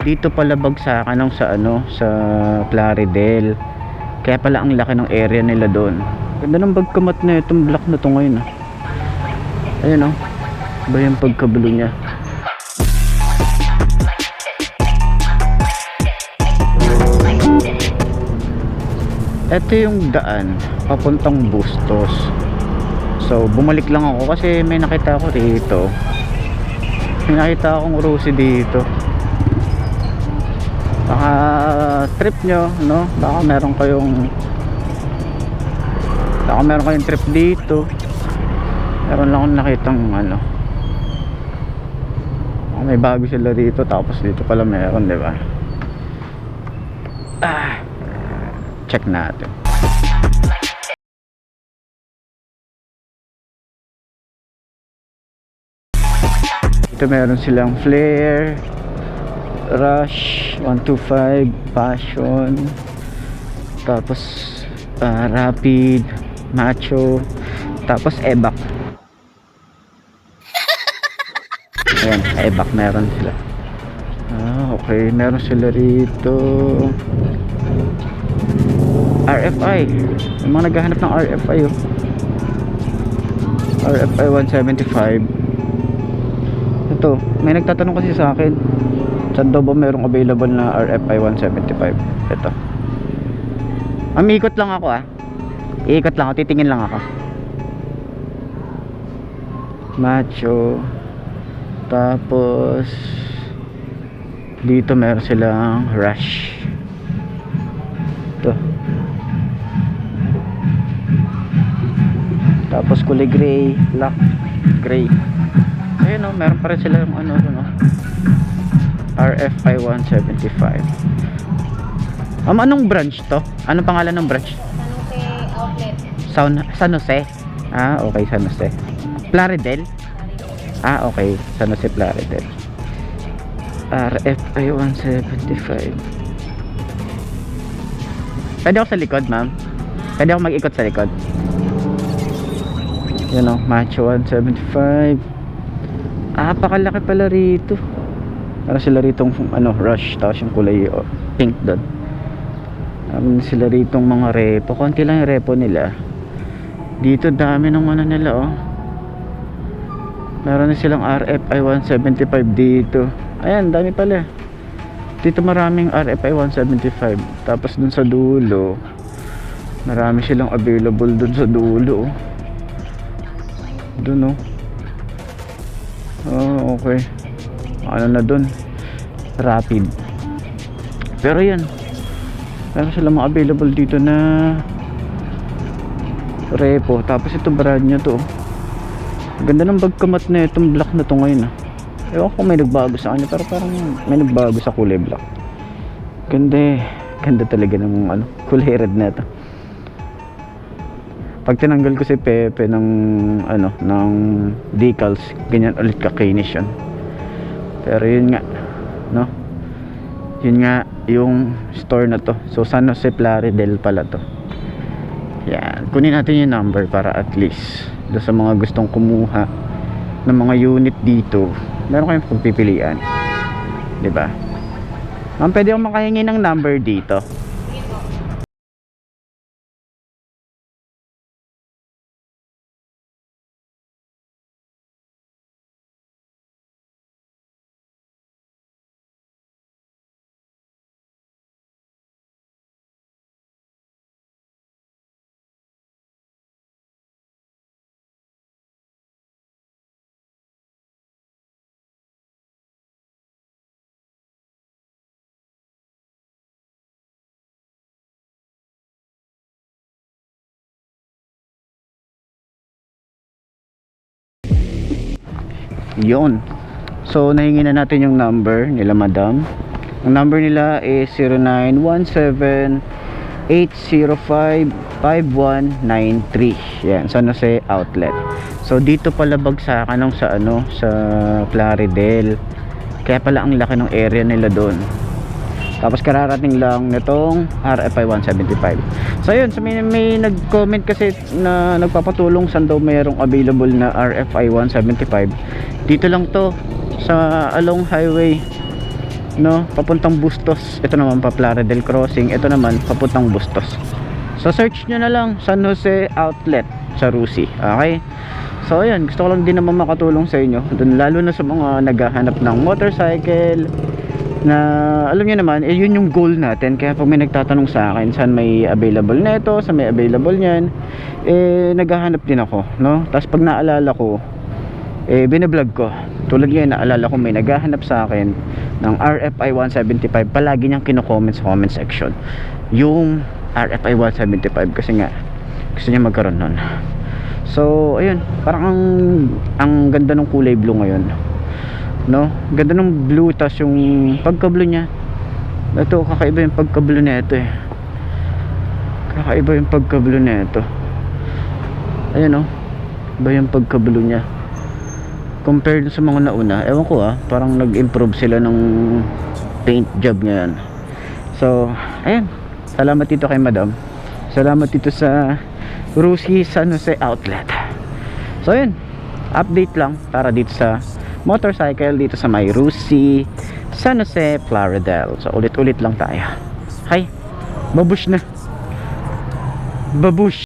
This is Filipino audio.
dito pala bagsakan ng sa sa Plaridel. Kaya pala ang laki ng area nila doon. Ganda ng pagkamat na itong block na to ngayon. Ayun oh. Ba yung pagkabulo niya. Ito yung daan papuntang Bustos. So bumalik lang ako kasi may nakita ako dito. May nakita akong Rosie dito. Baka trip nyo, no? Baka meron kayong trip dito. Meron lang akong nakitang ano. Baka may bago sila dito, tapos dito pala meron, di ba? Check natin. Ito meron silang Flare, Rush, 125, Passion, tapos Rapid, Macho, tapos Ebac. Ayan, Ebac meron sila. Okay, meron sila rito. RFI, yung mga naghahanap ng RFI oh. RFI 175. Ito, may nagtatanong kasi sa akin, saan daw ba merong available na RFI 175? Ito. Amikot lang ako Iikot lang ako, titingin lang ako. Macho. Tapos dito meron silang Rush. Ito. Tapos kulay gray, black, gray. Ayun o, meron pa rin sila yung RFI 175. Anong branch to? Anong pangalan ng branch? San Jose Outlet. San Jose? Okay, San Jose. Plaridel? Okay, San Jose Plaridel. RFI 175. Pwede ako sa likod, ma'am? Pwede ako mag-ikot sa likod? Yun o, Macho 175. Pakalaki pala rito. Meron sila ritong Rush, tapos yung kulay pink doon. Meron sila ritong mga repo. Konti lang yung repo nila. Dito dami ng nila meron na silang RFI 175 dito. Ayan, dami pala. Dito maraming RFI 175. Tapos dun sa dulo, marami silang available dun sa dulo. Dun okay. Ano na dun? Rapid. Pero yan, meron silang mga available dito na repo. Tapos ito brand nyo to. Ganda ng pagkamat na itong black na to ngayon ewan ko may nagbago sa kanya, pero parang may nagbago sa kulay black. Ganda talaga ng kulay red na ito. Pag tinanggal ko si Pepe ng ng decals, ganyan ulit kakinis yun. Pero yun nga, no? Yun nga yung store na to. So San Jose Plaridel pala to. Yan, kunin natin yung number para at least doon sa mga gustong kumuha ng mga unit dito, meron kayong pagpipilian, di ba? Ma'am, pwede akong makahingi ng number dito? Yon. So nahingi na natin yung number nila madam. Ang number nila is 0917-805-5193. Yan, San Jose Outlet. So dito pala bagsakan ng sa sa Plaridel. Kaya pala ang laki ng area nila doon. Tapos kararating lang nitong RFI 175. So yun, so may nag-comment kasi na nagpapatulong saan daw mayroong available na RFI 175. Dito lang to sa along highway no, papuntang Bustos. Ito naman pa Plaridel Crossing, ito naman papuntang Bustos. So search nyo na lang San Jose Outlet sa Rusi. Okay, so ayan, gusto ko lang din naman makatulong sa inyo dun, lalo na sa mga naghahanap ng motorcycle na alam niyo naman, yun yung goal natin. Kaya pag may nagtatanong sa akin saan may available neto, saan may available niyan, naghahanap din ako, no? Tapos pag naalala ko, binablog ko. Tulad ngayon, naalala ko may naghahanap sa akin ng RFI 175, palagi niyang kino-comment sa comment section yung RFI 175 kasi nga gusto niya magkaroon nun. So ayun, parang ang ganda ng kulay blue ngayon, no? Ganda ng blue, tas yung pagka-blue niya, ito kakaiba yung pagka-blue nito kakaiba yung pagka-blue nito. Ayan, oh, iba yung pagka-blue niya compared sa mga nauna. Ewan ko, parang nag-improve sila ng paint job ngayon. So ayan, salamat dito kay madam, salamat dito sa Rusi San Jose Outlet. So ayun, update lang para dito sa motorcycle dito sa may Rusi San Jose Plaridel. So ulit-ulit lang tayo. Hi, babush na, babush.